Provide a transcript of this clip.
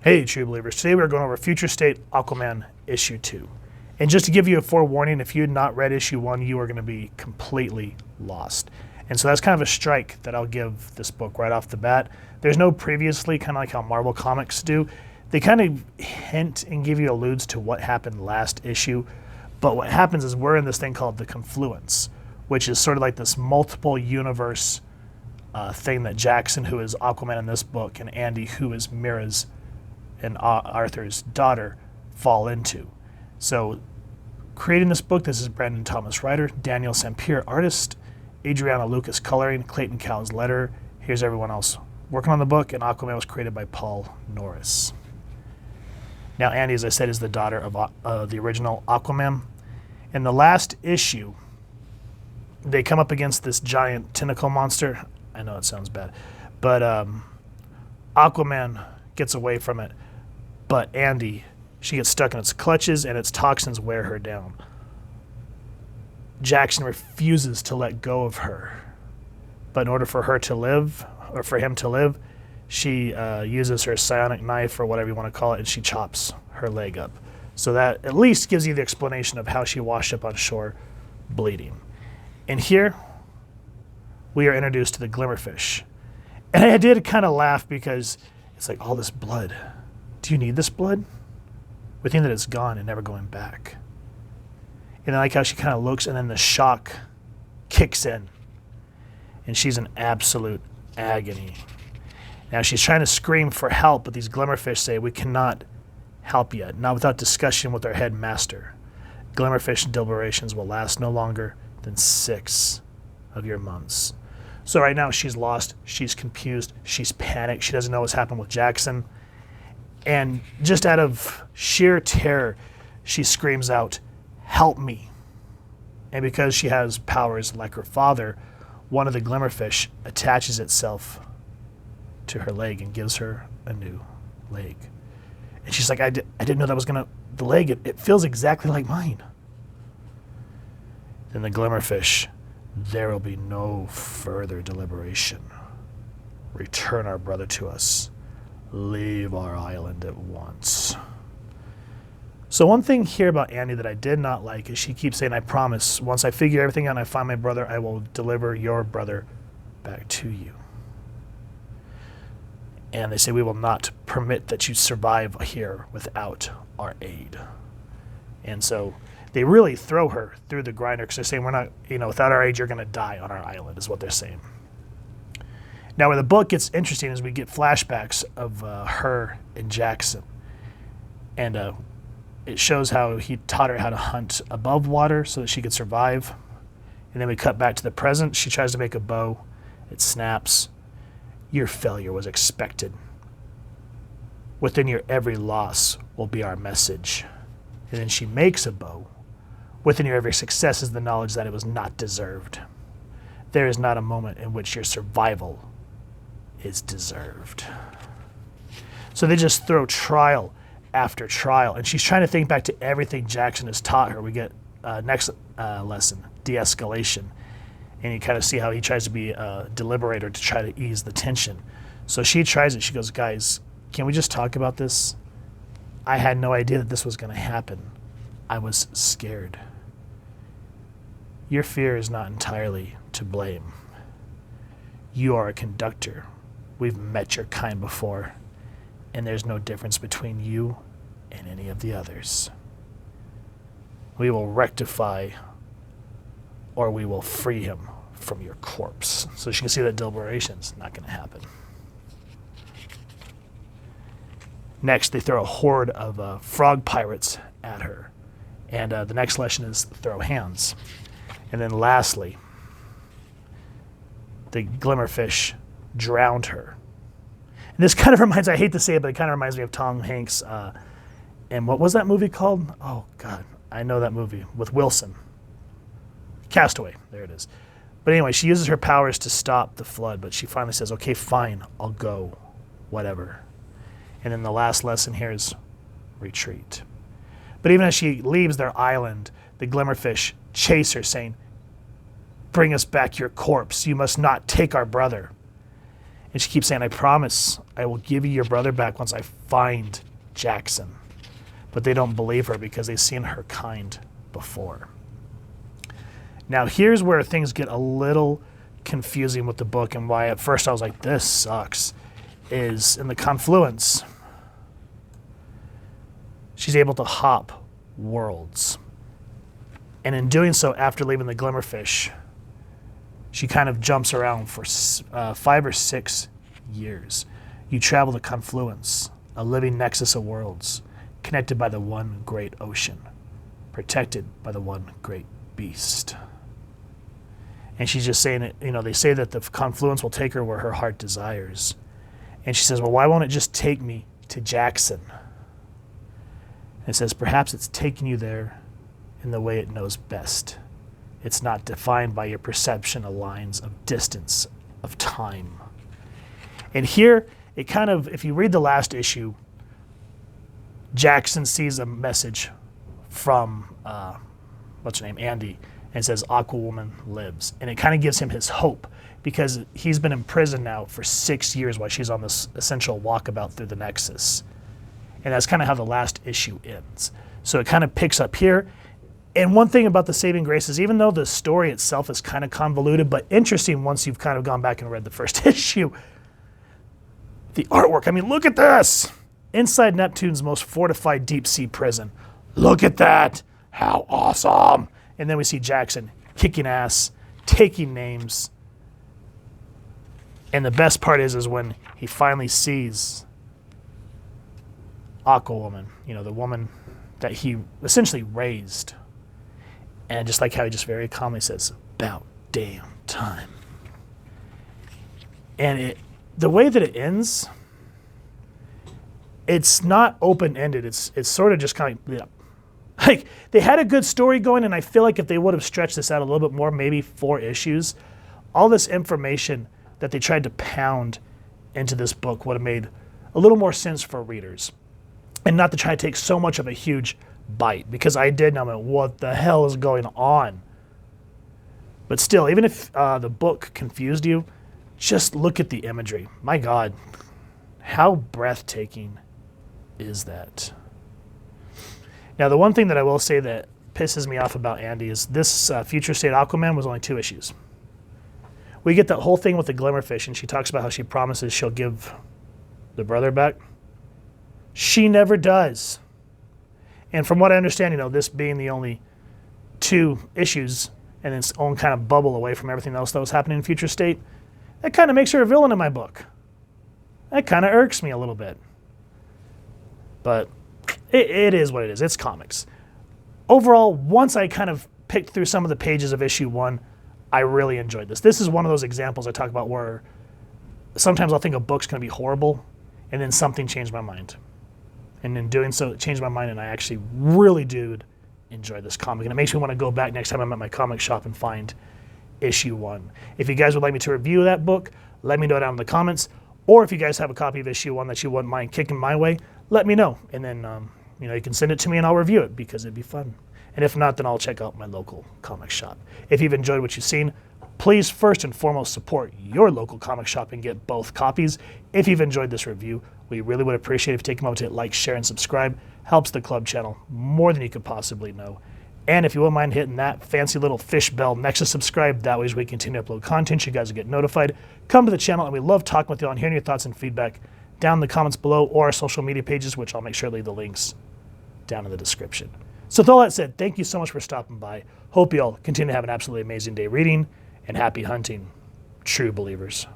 Hey, true believers. Today we're going over Future State Aquaman issue 2. And just to give you a forewarning, if you had not read issue 1, you are going to be completely lost. And so that's kind of a strike that I'll give this book right off the bat. There's no previously, kind of like how Marvel Comics do. They kind of hint and give you alludes to what happened last issue. But what happens is we're in this thing called the Confluence, which is sort of like this multiple universe thing that Jackson, who is Aquaman in this book, and Andy, who is Mira's and Arthur's daughter, fall into. So creating this book, this is Brandon Thomas writer, Daniel Sampier artist, Adriana Lucas coloring, Clayton Cowles letter. Here's everyone else working on the book, and Aquaman was created by Paul Norris. Now Andy, as I said, is the daughter of the original Aquaman. In the last issue, they come up against this giant tentacle monster. I know it sounds bad, but Aquaman gets away from it, but Andy, she gets stuck in its clutches and its toxins wear her down. Jackson refuses to let go of her, but in order for her to live, or for him to live, she uses her psionic knife, or whatever you want to call it, and she chops her leg up. So that at least gives you the explanation of how she washed up on shore bleeding. And here, we are introduced to the Glimmer Fish. And I did kind of laugh because it's like, all this blood. Do you need this blood? We think that it's gone and never going back. And I like how she kind of looks, and then the shock kicks in. And she's in absolute agony. Now she's trying to scream for help, but these Glimmerfish say, we cannot help yet, not without discussion with our headmaster. Glimmerfish deliberations will last no longer than 6 of your months. So right now she's lost, she's confused, she's panicked, she doesn't know what's happened with Jackson. And just out of sheer terror, she screams out, help me. And because she has powers like her father, one of the Glimmerfish attaches itself to her leg and gives her a new leg. And she's like, I didn't know that was the leg, it feels exactly like mine. Then the Glimmerfish, there will be no further deliberation. Return our brother to us. Leave our island at once. So one thing here about Andy that I did not like is she keeps saying, I promise, once I figure everything out and I find my brother, I will deliver your brother back to you. And they say, we will not permit that you survive here without our aid. And so they really throw her through the grinder because they're saying, we're not, without our aid, you're going to die on our island, is what they're saying. Now, where the book gets interesting is we get flashbacks of her and Jackson. And it shows how he taught her how to hunt above water so that she could survive. And then we cut back to the present. She tries to make a bow. It snaps. Your failure was expected. Within your every loss will be our message. And then she makes a bow. Within your every success is the knowledge that it was not deserved. There is not a moment in which your survival is deserved. So they just throw trial after trial. And she's trying to think back to everything Jackson has taught her. We get next lesson, de-escalation. And you kind of see how he tries to be a deliberator to try to ease the tension. So she tries it. She goes, guys, can we just talk about this? I had no idea that this was going to happen. I was scared. Your fear is not entirely to blame. You are a conductor. We've met your kind before, and there's no difference between you and any of the others. We will rectify, or we will free him from your corpse. So she can see that deliberation's not going to happen. Next, they throw a horde of frog pirates at her. And the next lesson is throw hands. And then lastly, the Glimmerfish drowned her. And this kind of reminds, I hate to say it, but it kind of reminds me of Tom Hanks. And what was that movie called? Oh, God, I know that movie with Wilson. Castaway, there it is. But anyway, she uses her powers to stop the flood, but she finally says, okay, fine, I'll go, whatever. And then the last lesson here is retreat. But even as she leaves their island, the Glimmerfish chase her, saying, bring us back your corpse. You must not take our brother. And And she keeps saying, I promise I will give you your brother back once I find Jackson. But they don't believe her because they've seen her kind before. Now here's where things get a little confusing with the book, and why at first I was like, this sucks, is in the Confluence, she's able to hop worlds. And in doing so, after leaving the Glimmer Fish, she kind of jumps around for 5 or 6 years. You travel to Confluence, a living nexus of worlds, connected by the one great ocean, protected by the one great beast. And she's just saying it, they say that the Confluence will take her where her heart desires. And she says, well, why won't it just take me to Jackson? And it says, perhaps it's taking you there in the way it knows best. It's not defined by your perception of lines of distance, of time. And here, it kind of, if you read the last issue, Jackson sees a message from, what's her name, Andy, and says, Aquaman lives. And it kind of gives him his hope, because he's been in prison now for 6 years while she's on this essential walkabout through the Nexus. And that's kind of how the last issue ends. So it kind of picks up here. And one thing about the saving grace is, even though the story itself is kind of convoluted, but interesting once you've kind of gone back and read the first issue, the artwork, I mean, look at this. Inside Neptune's most fortified deep sea prison. Look at that. How awesome. And then we see Jackson kicking ass, taking names. And the best part is when he finally sees Aquawoman, the woman that he essentially raised. And just like how he just very calmly says, about damn time. And the way that it ends, it's not open-ended. It's sort of just kind of, like, they had a good story going, and I feel like if they would have stretched this out a little bit more, maybe 4 issues, all this information that they tried to pound into this book would have made a little more sense for readers. And not to try to take so much of a huge bite, because I did know what the hell is going on. But still, even if the book confused you, just look at the imagery. My God, how breathtaking is that? Now, the one thing that I will say that pisses me off about Andy is this Future State Aquaman was only 2 issues. We get that whole thing with the Glimmer Fish, and she talks about how she promises she'll give the brother back. She never does. And from what I understand, this being the only 2 issues and its own kind of bubble away from everything else that was happening in Future State, that kind of makes her a villain in my book. That kind of irks me a little bit. But it is what it is. It's comics. Overall, once I kind of picked through some of the pages of issue 1, I really enjoyed this. This is one of those examples I talk about where sometimes I'll think a book's going to be horrible, and then something changed my mind. And in doing so, it changed my mind, and I actually really do enjoy this comic. And it makes me want to go back next time I'm at my comic shop and find issue 1. If you guys would like me to review that book, let me know down in the comments. Or if you guys have a copy of issue 1 that you wouldn't mind kicking my way, let me know. And then you can send it to me and I'll review it, because it'd be fun. And if not, then I'll check out my local comic shop. If you've enjoyed what you've seen, please first and foremost support your local comic shop and get both copies. If you've enjoyed this review, we really would appreciate it if you take a moment to hit like, share, and subscribe. Helps the club channel more than you could possibly know. And if you wouldn't mind hitting that fancy little fish bell next to subscribe, that way as we continue to upload content, you guys will get notified. Come to the channel, and we love talking with you and hearing your thoughts and feedback down in the comments below, or our social media pages, which I'll make sure to leave the links down in the description. So with all that said, thank you so much for stopping by. Hope you all continue to have an absolutely amazing day reading, and happy hunting, true believers.